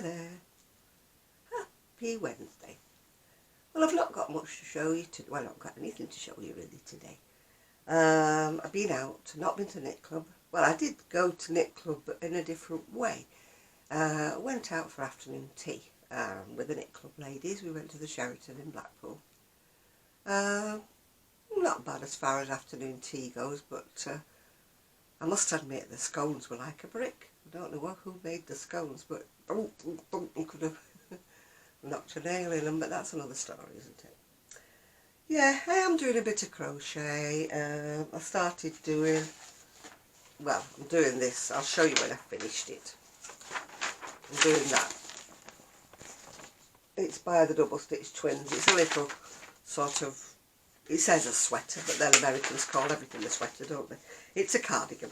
there. Happy Wednesday. Well, I've not got much to show you today. Well, I've not got anything to show you really today. I've been out, not been to knit club. Well, I did go to knit club, but in a different way. Went out for afternoon tea with the knit club ladies. We went to the Sheraton in Blackpool. Not bad as far as afternoon tea goes, but I must admit the scones were like a brick. I don't know who made the scones, but you could have knocked a nail in them, but that's another story, isn't it? Yeah, I am doing a bit of crochet. I started doing, well, I'm doing this. I'll show you when I finished it. I'm doing that. It's by the Double Stitch Twins. It's a little sort of, it says a sweater, but then Americans call everything a sweater, don't they? It's a cardigan.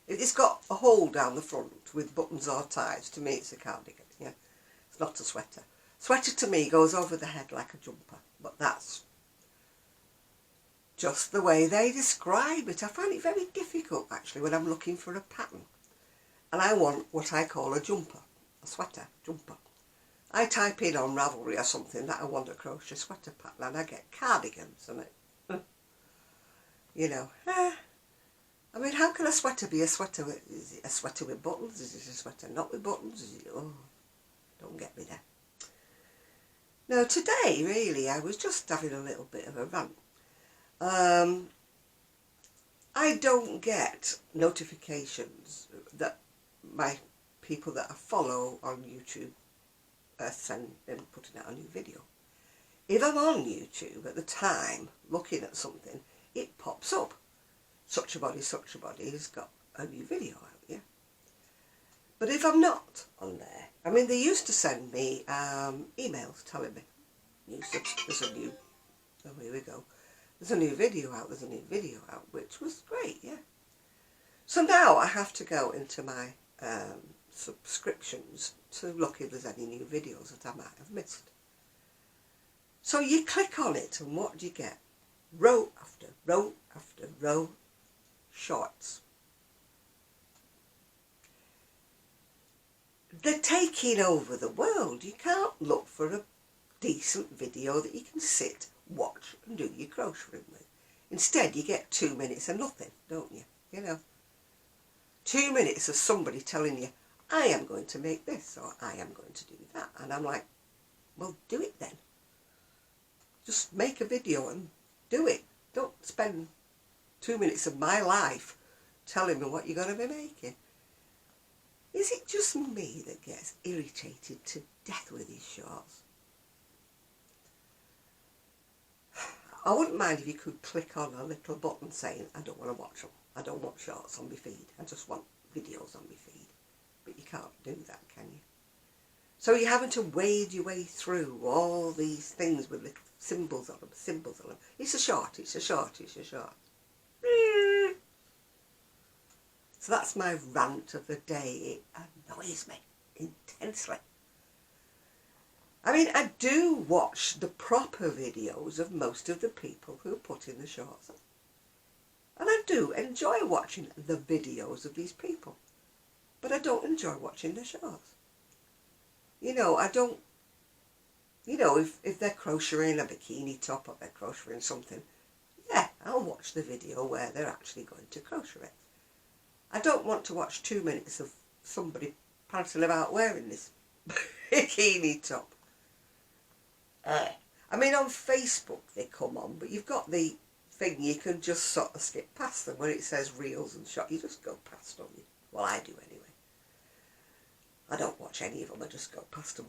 If it's got a hole down the front with buttons or ties, to me it's a cardigan, yeah. It's not a sweater. Sweater to me goes over the head like a jumper, but that's just the way they describe it. I find it very difficult actually when I'm looking for a pattern and I want what I call a jumper, a sweater, jumper. I type in on Ravelry or something that I want a crochet sweater pattern and I get cardigans and it, you know, I mean, how can a sweater be a sweater? Is it a sweater with buttons? Is it a sweater not with buttons? Is it, oh, don't get me there. Now today, really, I was just having a little bit of a rant. I don't get notifications that my people that I follow on YouTube are putting out a new video. If I'm on YouTube at the time, looking at something, it pops up. Such a body has got a new video out, yeah. But if I'm not on there, I mean, they used to send me emails telling me, there's a new, oh, here we go, there's a new video out, which was great, yeah. So now I have to go into my subscriptions to look if there's any new videos that I might have missed. So you click on it and what do you get? Row after row after row, shorts. They're taking over the world. You can't look for a decent video that you can sit, watch and do your crocheting with. Instead you get 2 minutes of nothing, don't you? You know, 2 minutes of somebody telling you, I am going to make this or I am going to do that. And I'm like, well, do it then. Just make a video and do it. Don't spend 2 minutes of my life telling me what you're going to be making. Is it just me that gets irritated to death with these shorts? I wouldn't mind if you could click on a little button saying, I don't want to watch them. I don't want shorts on my feed. I just want videos on my feed. But you can't do that, can you? So you're having to wade your way through all these things with little symbols on them, It's a short, it's a short, it's a short. So that's my rant of the day. It annoys me intensely. I mean, I do watch the proper videos of most of the people who put in the shorts on. And I do enjoy watching the videos of these people. But I don't enjoy watching the shorts. You know, I don't, you know, if they're crocheting a bikini top or they're crocheting something, yeah, I'll watch the video where they're actually going to crochet it. I don't want to watch 2 minutes of somebody prancing about wearing this bikini top. I mean, on Facebook they come on, but you've got the thing you can just sort of skip past them when it says reels and shots. You just go past them. Well, I do anyway. I don't watch any of them. I just go past them.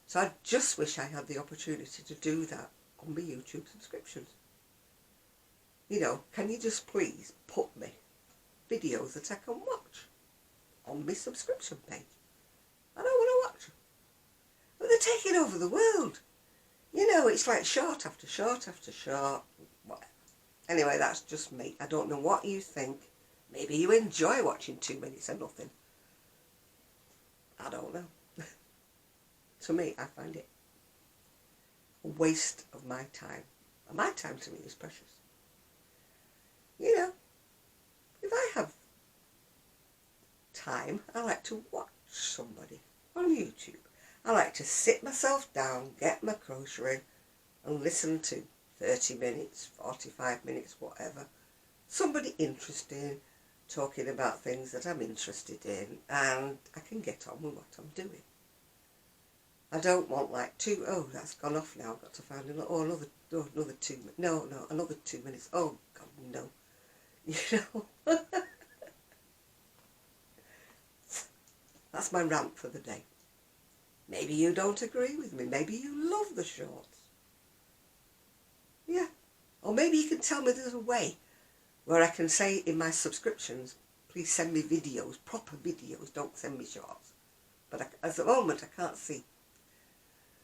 So I just wish I had the opportunity to do that on my YouTube subscriptions. You know, can you just please put me videos that I can watch on my subscription page? I don't want to watch them. But they're taking over the world. You know, it's like short after short after short. Whatever. Anyway, that's just me. I don't know what you think. Maybe you enjoy watching 2 minutes of nothing. I don't know. To me, I find it a waste of my time. And my time to me is precious. You know, if I have time, I like to watch somebody on YouTube. I like to sit myself down, get my crochet and listen to 30 minutes, 45 minutes, whatever. Somebody interesting, talking about things that I'm interested in, and I can get on with what I'm doing. I don't want like that's gone off now, I've got to find another 2 minutes. No, another 2 minutes. Oh, God, no. You know? That's my rant for the day. Maybe you don't agree with me. Maybe you love the shorts. Yeah. Or maybe you can tell me there's a way where I can say in my subscriptions, please send me videos, proper videos, don't send me shorts. But at the moment, I can't see.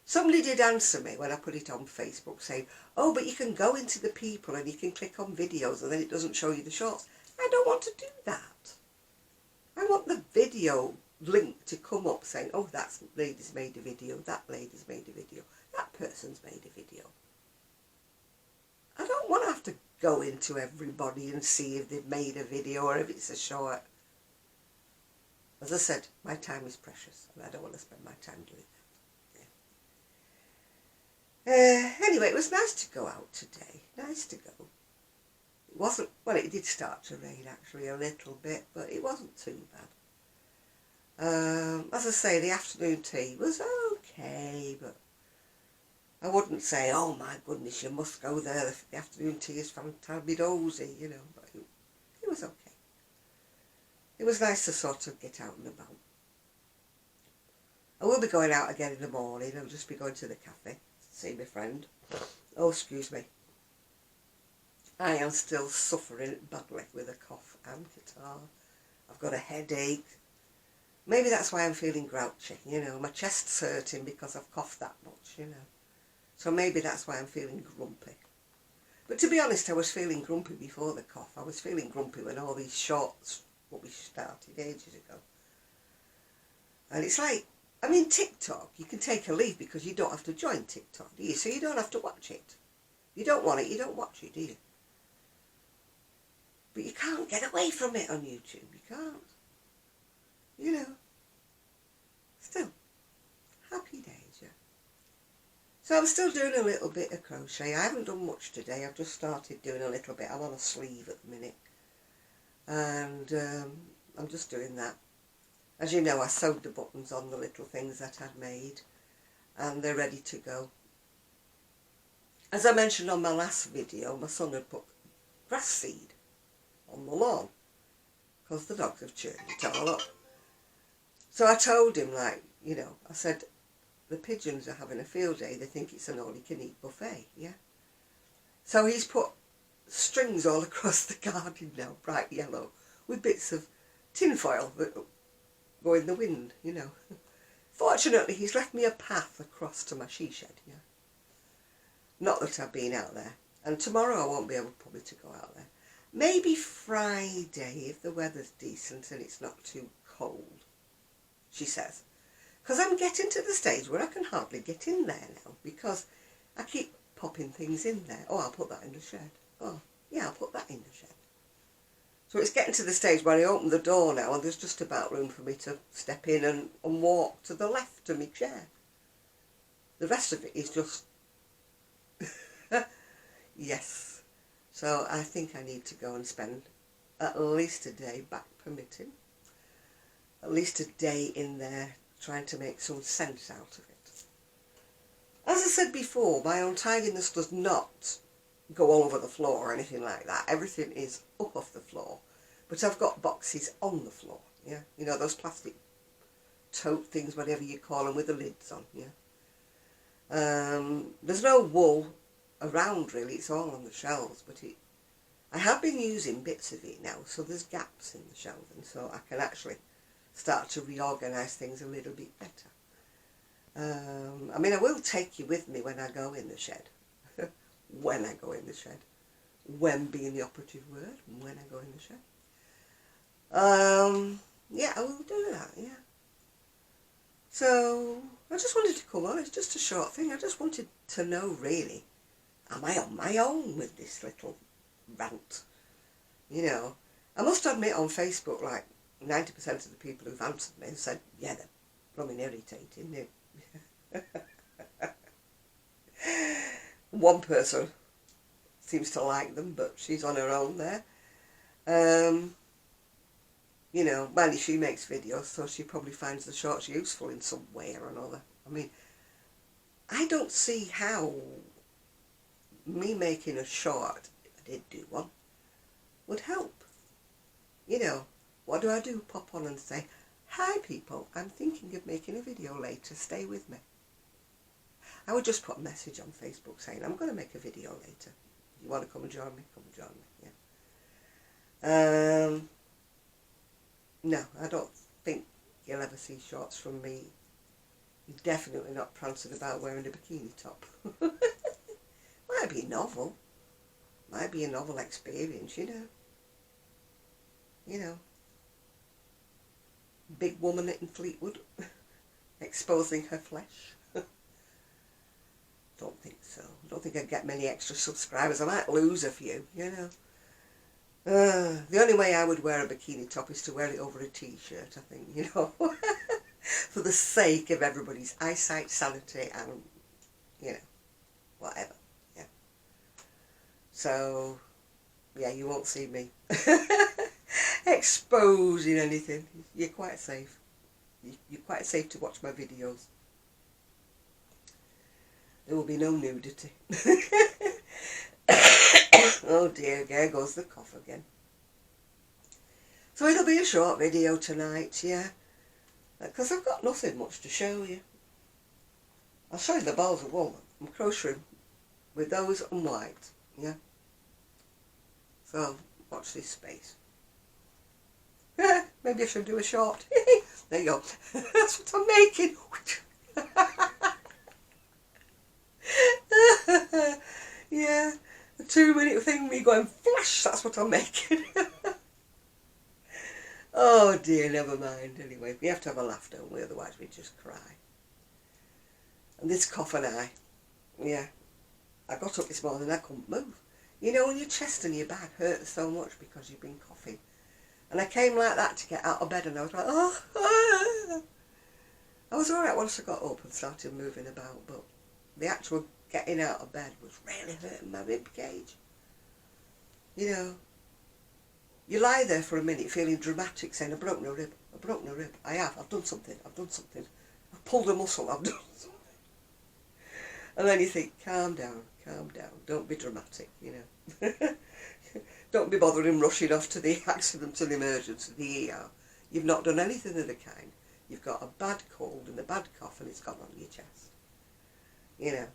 Somebody did answer me when I put it on Facebook saying, oh, but you can go into the people and you can click on videos and then it doesn't show you the shorts. I don't want to do that. I want the video link to come up saying, oh, that lady's made a video, that lady's made a video, that person's made a video. I don't want to have to go into everybody and see if they've made a video or if it's a short. As I said, my time is precious and I don't want to spend my time doing that. Anyway, it was nice to go out today. Nice to go. It wasn't, well, it did start to rain actually a little bit, but it wasn't too bad. As I say, the afternoon tea was okay, but I wouldn't say, oh my goodness, you must go there, the afternoon tea is fantabulous, you know, but it was okay. It was nice to sort of get out and about. I will be going out again in the morning. I'll just be going to the cafe, see my friend. Oh, excuse me. I am still suffering badly with a cough and catarrh. I've got a headache. Maybe that's why I'm feeling grouchy, you know. My chest's hurting because I've coughed that much, you know. So maybe that's why I'm feeling grumpy. But to be honest, I was feeling grumpy before the cough. I was feeling grumpy when all these shorts, what we started ages ago. And it's like, I mean, TikTok, you can take a leave because you don't have to join TikTok, do you? So you don't have to watch it. You don't want it, you don't watch it, do you? But you can't get away from it on YouTube. You can't. You know. Still, happy days, yeah. So I'm still doing a little bit of crochet. I haven't done much today. I've just started doing a little bit. I'm on a sleeve at the minute. And I'm just doing that. As you know, I sewed the buttons on the little things that I'd made. And they're ready to go. As I mentioned on my last video, my son had put grass seed on the lawn. Because the dogs have churned it all up. So I told him, like, you know, I said, the pigeons are having a field day. They think it's an all-you-can-eat buffet, yeah? So he's put strings all across the garden now, bright yellow, with bits of tinfoil that go in the wind, you know. Fortunately, he's left me a path across to my she shed, yeah? Not that I've been out there. And tomorrow I won't be able probably to go out there. Maybe Friday, if the weather's decent and it's not too cold, she says. Because I'm getting to the stage where I can hardly get in there now because I keep popping things in there. Oh, I'll put that in the shed. Oh, yeah, I'll put that in the shed. So it's getting to the stage where I open the door now and there's just about room for me to step in and walk to the left to my chair. The rest of it is just... Yes. So I think I need to go and spend at least a day, back permitting, at least a day in there trying to make some sense out of it. As I said before, my untidiness does not go all over the floor or anything like that. Everything is up off the floor. But I've got boxes on the floor, yeah? You know, those plastic tote things, whatever you call them, with the lids on, yeah? There's no wool around really, it's all on the shelves, but I have been using bits of it now, so there's gaps in the shelving, so I can actually start to reorganise things a little bit better. I mean, I will take you with me when I go in the shed. When I go in the shed. When being the operative word, when I go in the shed. Yeah, I will do that, yeah. So, I just wanted to come on, it's just a short thing. I just wanted to know, really, am I on my own with this little rant? You know, I must admit on Facebook, like, 90% of the people who've answered me have said, yeah, they're blooming irritating. One person seems to like them, but she's on her own there. You know, mainly she makes videos, so she probably finds the shorts useful in some way or another. I mean, I don't see how me making a short, if I did do one, would help. You know, what do? Pop on and say, hi people, I'm thinking of making a video later, stay with me. I would just put a message on Facebook saying, I'm going to make a video later. If you want to come and join me, come and join me. Yeah. No, I don't think you'll ever see shorts from me. Definitely not prancing about wearing a bikini top. Might be novel. Might be a novel experience, you know. You know. Big woman in Fleetwood. Exposing her flesh. Don't think so. Don't think I'd get many extra subscribers. I might lose a few, you know. The only way I would wear a bikini top is to wear it over a t-shirt, I think, you know. For the sake of everybody's eyesight, sanity and, you know, whatever. Yeah. So, yeah, you won't see me exposing anything. You're quite safe. You're quite safe to watch my videos. There will be no nudity. Oh dear, there goes the cough again. So it'll be a short video tonight, yeah. Because I've got nothing much to show you. I'll show you the balls of wool. I'm crocheting with those and white, yeah. So, watch this space. Maybe I should do a short. There you go. That's what I'm making. Yeah, a 2-minute thing, me going flash, that's what I'm making. Oh dear, never mind. Anyway, we have to have a laugh, don't we? Otherwise we just cry. And this cough and yeah, I got up this morning and I couldn't move. You know when your chest and your back hurt so much because you've been coughing. And I came like that to get out of bed and I was like, oh. I was alright once I got up and started moving about, but the actual getting out of bed was really hurting my rib cage. You know, you lie there for a minute feeling dramatic, saying, I broke no rib, I broke no rib. I've done something, I've pulled a muscle, I've done something. And then you think, calm down, don't be dramatic, you know. Don't be bothering rushing off to the accident and emergency, the ER. You've not done anything of the kind. You've got a bad cold and a bad cough and it's gone on your chest. You know.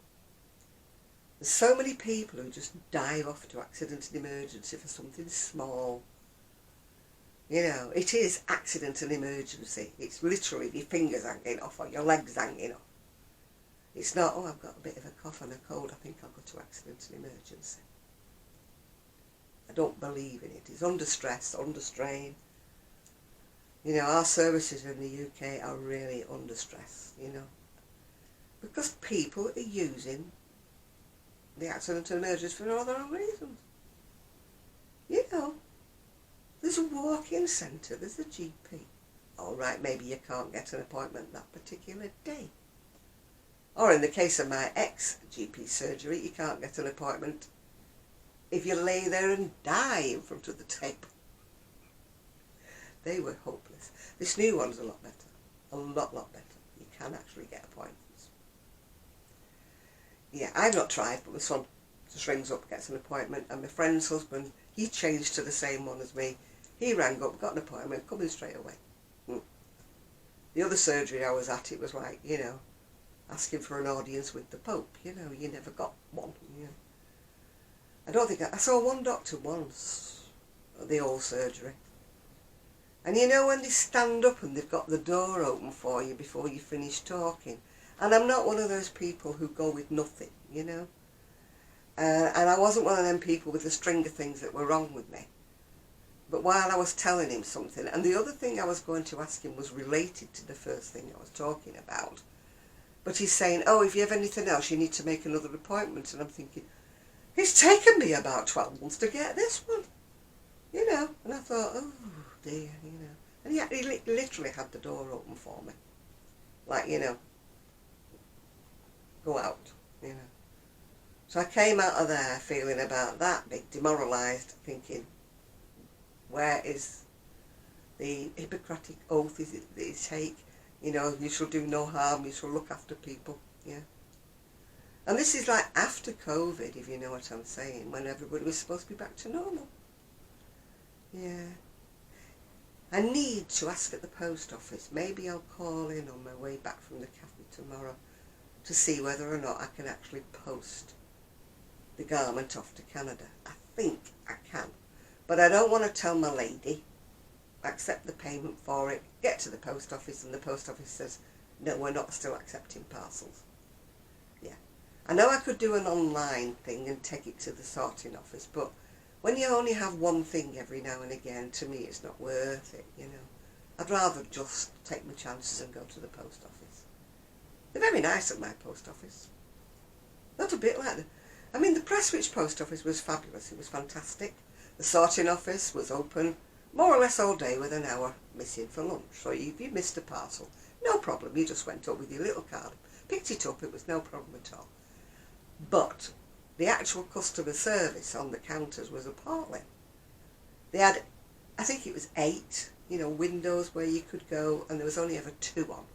There's so many people who just dive off to accident and emergency for something small. You know, it is accident and emergency. It's literally your fingers hanging off or your legs hanging off. It's not, oh, I've got a bit of a cough and a cold, I think I'll go to accident and emergency. I don't believe in it. It's under stress, under strain. You know, our services in the UK are really under stress, you know. Because people are using the accident and emergency for all their own reasons. You know, there's a walk-in centre, there's a GP. All right, maybe you can't get an appointment that particular day. Or in the case of my ex-GP surgery, you can't get an appointment if you lay there and die in front of the table. They were hopeless. This new one's a lot better. A lot better. You can actually get appointments. Yeah, I've not tried, but my son just rings up, gets an appointment, and my friend's husband, he changed to the same one as me. He rang up, got an appointment, coming straight away. The other surgery I was at, it was like, you know, asking for an audience with the Pope. You know, you never got one. You know. I don't think I saw one doctor once at the old surgery. And you know when they stand up and they've got the door open for you before you finish talking. And I'm not one of those people who go with nothing, you know. And I wasn't one of them people with the string of things that were wrong with me. But while I was telling him something, and the other thing I was going to ask him was related to the first thing I was talking about. But he's saying, oh, if you have anything else, you need to make another appointment. And I'm thinking, it's taken me about 12 months to get this one. You know, and I thought, oh dear, you know. And he literally had the door open for me. Like, go out, So I came out of there feeling about that big demoralised, thinking, where is the Hippocratic oath is it that you take? You shall do no harm, you shall look after people, yeah. And this is like after COVID, if you know what I'm saying, when everybody was supposed to be back to normal. Yeah. I need to ask at the post office. Maybe I'll call in on my way back from the cafe tomorrow to see whether or not I can actually post the garment off to Canada. I think I can. But I don't want to tell my lady, accept the payment for it, get to the post office and the post office says, no, we're not still accepting parcels. Yeah. I know I could do an online thing and take it to the sorting office, but when you only have one thing every now and again, to me it's not worth it, I'd rather just take my chances and go to the post office. They're very nice at my post office. Not a bit like the Prestwich post office was fabulous. It was fantastic. The sorting office was open more or less all day with an hour missing for lunch. So if you missed a parcel, no problem. You just went up with your little card, picked it up. It was no problem at all. But the actual customer service on the counters was appalling. They had, I think it was 8, windows where you could go, and there was only ever 2 on.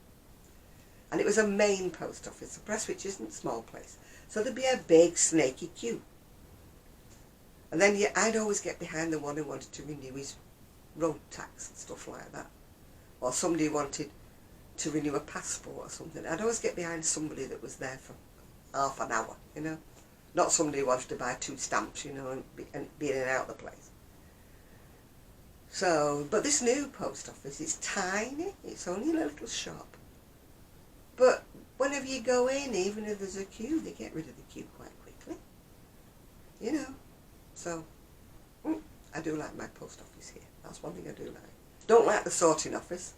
And it was a main post office. The Prestwich isn't a small place. So there'd be a big snaky queue. And then I'd always get behind the one who wanted to renew his road tax and stuff like that. Or somebody wanted to renew a passport or something. I'd always get behind somebody that was there for half an hour, Not somebody who wanted to buy 2 stamps, and be in and out of the place. So, but this new post office is tiny. It's only a little shop. But whenever you go in, even if there's a queue, they get rid of the queue quite quickly. So, I do like my post office here. That's one thing I do like. Don't like the sorting office.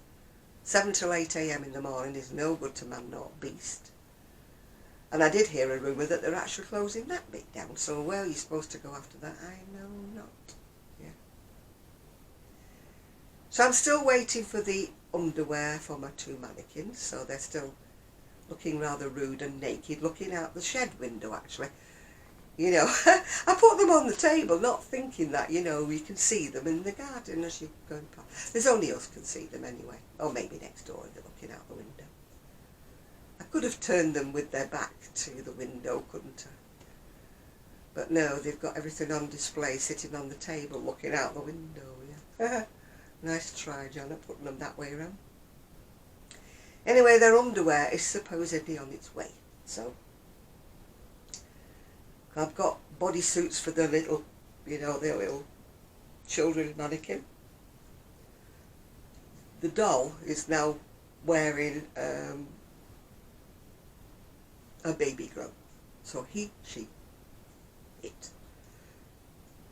7 till 8 a.m. in the morning is no good to man nor beast. And I did hear a rumour that they're actually closing that bit down. So where are you supposed to go after that? I know not. Yeah. So I'm still waiting for the underwear for my 2 mannequins. So they're still looking rather rude and naked, looking out the shed window actually. I put them on the table, not thinking that, you can see them in the garden as you're going past. There's only us can see them anyway. Or maybe next door they're looking out the window. I could have turned them with their back to the window, couldn't I? But no, they've got everything on display, sitting on the table, looking out the window, yeah. Nice try, Janet, putting them that way around. Anyway, their underwear is supposedly on its way, so I've got bodysuits for the little, their little children's mannequin. The doll is now wearing a baby grow. So it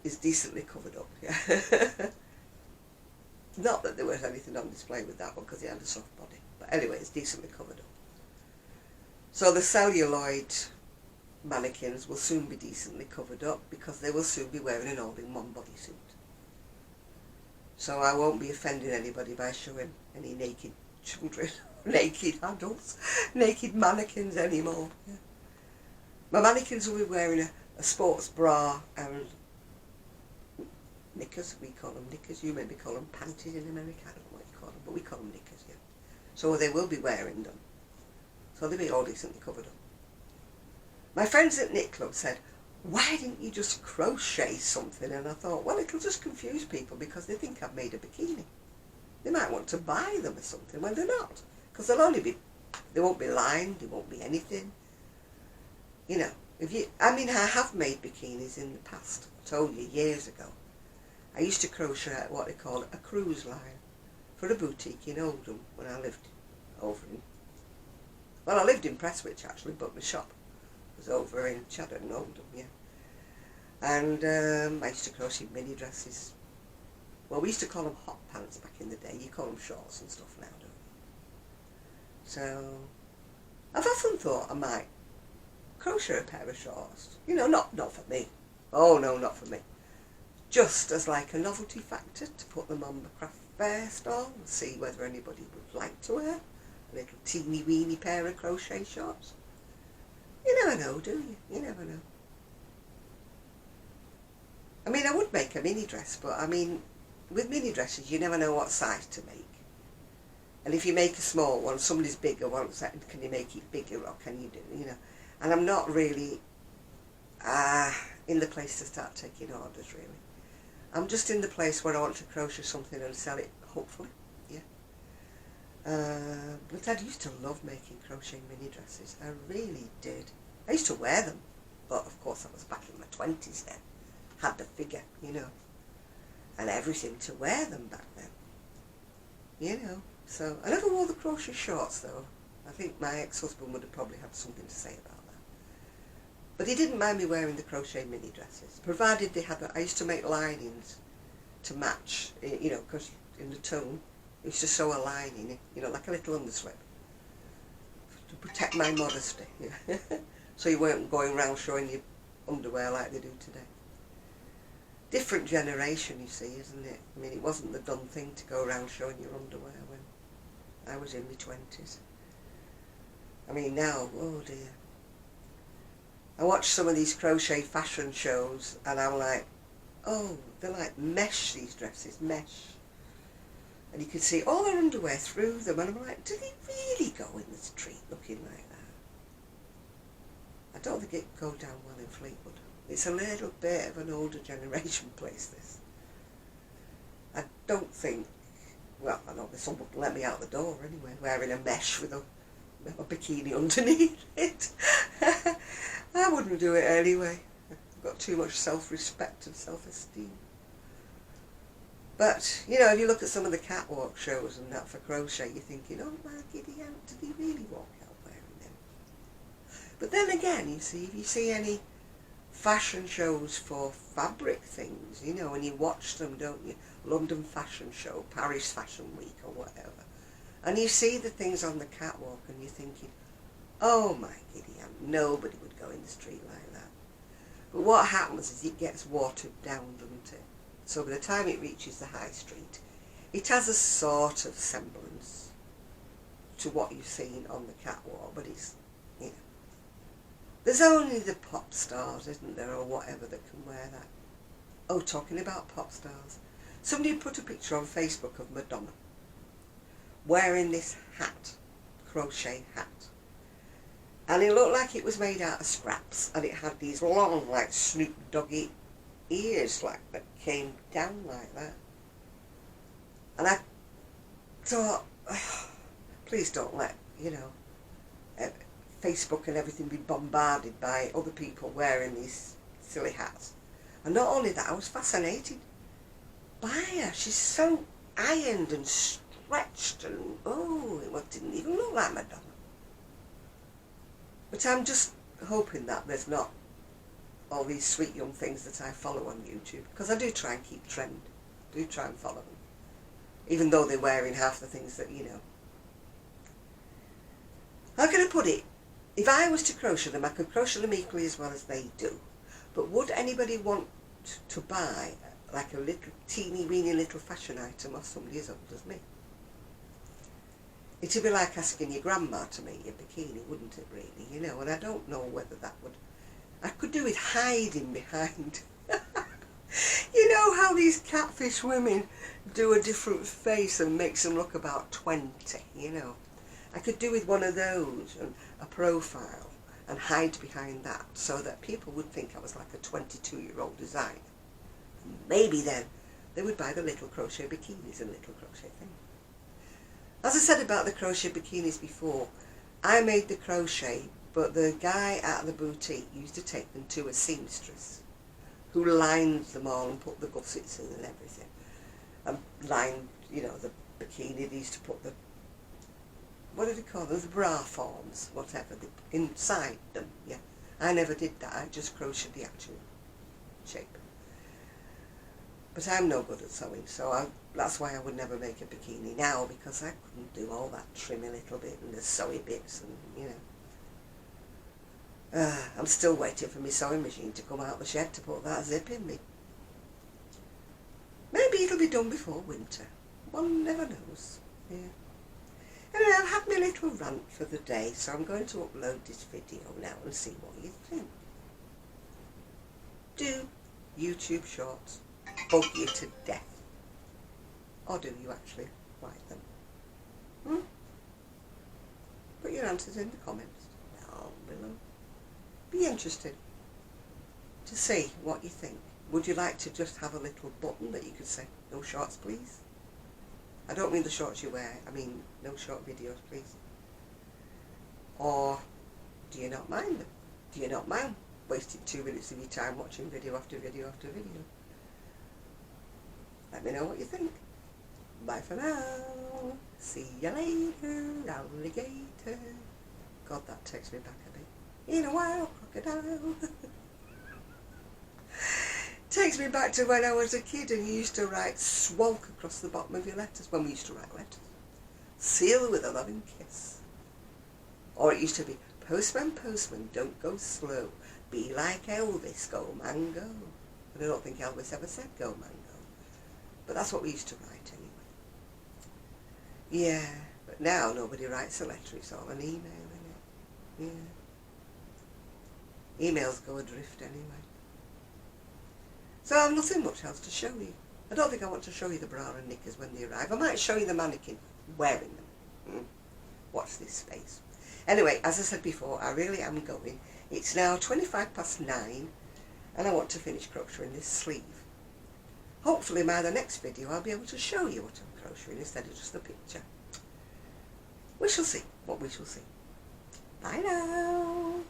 is decently covered up, yeah. Not that there was anything on display with that one because it had a soft body. But anyway, it's decently covered up. So the celluloid mannequins will soon be decently covered up because they will soon be wearing an all-in-one bodysuit. So I won't be offending anybody by showing any naked children, naked adults, naked mannequins anymore. Yeah. My mannequins will be wearing a sports bra and knickers. We call them knickers. You maybe call them panties in America. I don't know what you call them, but we call them knickers, yeah. So they will be wearing them. So they'll be all decently covered up. My friends at Knit Club said, why didn't you just crochet something? And I thought, well, it'll just confuse people because they think I've made a bikini. They might want to buy them or something. Well, they're not. Because they won't be lined, they won't be anything. I have made bikinis in the past. I told you years ago. I used to crochet what they call a cruise line for a boutique in Oldham when I lived I lived in Prestwich actually, but my shop was over in Chadderton, Oldham, yeah. And I used to crochet mini dresses. Well, we used to call them hot pants back in the day. You call them shorts and stuff now, don't you? So I've often thought I might crochet a pair of shorts. Not for me. Oh no, not for me. Just as like a novelty factor to put them on my craft fair stall and see whether anybody would like to wear a little teeny weeny pair of crochet shorts. You never know, do you? You never know. I mean, I would make a mini dress, but I mean, with mini dresses, you never know what size to make. And if you make a small one, somebody's bigger wants that, can you make it bigger, or can you do, you know? And I'm not really in the place to start taking orders, really. I'm just in the place where I want to crochet something and sell it, hopefully, yeah. But I used to love making crochet mini dresses. I really did. I used to wear them, but of course I was back in my 20s then. Had the figure, you know, and everything to wear them back then, you know. So I never wore the crochet shorts though. I think my ex-husband would have probably had something to say about that. But he didn't mind me wearing the crochet mini dresses, provided they had. I used to make linings to match, you know, because in the tone, I used to sew a lining, you know, like a little underslip, to protect my modesty. Yeah. So you weren't going around showing your underwear like they do today. Different generation, you see, isn't it? I mean, it wasn't the done thing to go around showing your underwear when I was in my 20s. I mean, now, oh dear. I watch some of these crochet fashion shows and I'm like, oh, they're like mesh, these dresses, mesh. And you can see all their underwear through them, and I'm like, do they really go in the street looking like that? I don't think it'd go down well in Fleetwood. It's a little bit of an older generation place, this. I don't think, well, I know this one wouldn't let me out the door anyway, wearing a mesh with a bikini underneath it. I wouldn't do it anyway. I've got too much self-respect and self-esteem. But, you know, if you look at some of the catwalk shows and that for crochet, you're thinking, oh my giddy aunt, did he really walk out wearing them? But then again, you see, if you see any fashion shows for fabric things, you know, and you watch them, don't you? London Fashion Show, Paris Fashion Week or whatever. And you see the things on the catwalk and you're thinking, oh my giddy aunt, nobody would go in the street like that. But what happens is it gets watered down, doesn't it? So by the time it reaches the high street, it has a sort of semblance to what you've seen on the catwalk, but it's, you know, there's only the pop stars, isn't there, or whatever, that can wear that. Oh, talking about pop stars, somebody put a picture on Facebook of Madonna wearing this hat, crochet hat, and it looked like it was made out of scraps, and it had these long, like Snoop Doggy ears, like that came down like that. And I thought, oh, please don't let, you know, Facebook and everything be bombarded by other people wearing these silly hats. And not only that, I was fascinated by her. She's so ironed and stretched, and oh, it didn't even look like Madonna. But I'm just hoping that there's not all these sweet young things that I follow on YouTube, because I do try and keep trend, do try and follow them, even though they're wearing half the things that, you know. How can I put it? If I was to crochet them, I could crochet them equally as well as they do, but would anybody want to buy like a little teeny weeny little fashion item or somebody as old as me? It'd be like asking your grandma to make you a bikini, wouldn't it, really, you know? And I don't know whether that would, I could do with hiding behind. You know how these catfish women do a different face and makes them look about 20, you know? I could do with one of those and a profile and hide behind that so that people would think I was like a 22-year-old designer. Maybe then they would buy the little crochet bikinis and little crochet things. As I said about the crochet bikinis before, I made the crochet, but the guy at the boutique used to take them to a seamstress who lined them all and put the gussets in and everything. And lined, you know, the bikini, they used to put the, what do they call them, the bra forms, whatever, inside them, yeah. I never did that, I just crocheted the actual shape. But I'm no good at sewing, so that's why I would never make a bikini now, because I couldn't do all that trimmy little bit and the sewy bits and, you know. I'm still waiting for my sewing machine to come out the shed to put that zip in me. Maybe it'll be done before winter. one never knows. Yeah. Anyway, I've had my little rant for the day, so I'm going to upload this video now and see what you think. Do YouTube shorts bug you to death? Or do you actually like them? Put your answers in the comments down below. Be interested to see what you think. Would you like to just have a little button that you could say, no shorts please? I don't mean the shorts you wear, I mean no short videos please. Or do you not mind them? Do you not mind wasting 2 minutes of your time watching video after video after video? Let me know what you think. Bye for now. See you later, alligator. God, that takes me back a bit. In a while, crocodile. Takes me back to when I was a kid and you used to write swalk across the bottom of your letters when we used to write letters. Seal with a loving kiss. Or it used to be, postman, postman, don't go slow. Be like Elvis, go man go. And I don't think Elvis ever said go man go. But that's what we used to write anyway. Yeah, but now nobody writes a letter, it's all an email, isn't it? Yeah. Emails go adrift anyway. So I've nothing much else to show you. I don't think I want to show you the bra and knickers when they arrive. I might show you the mannequin wearing them. Watch this space. Anyway, as I said before, I really am going. It's now 9:25 and I want to finish crocheting this sleeve. Hopefully by the next video I'll be able to show you what I'm crocheting instead of just the picture. We shall see what we shall see. Bye now.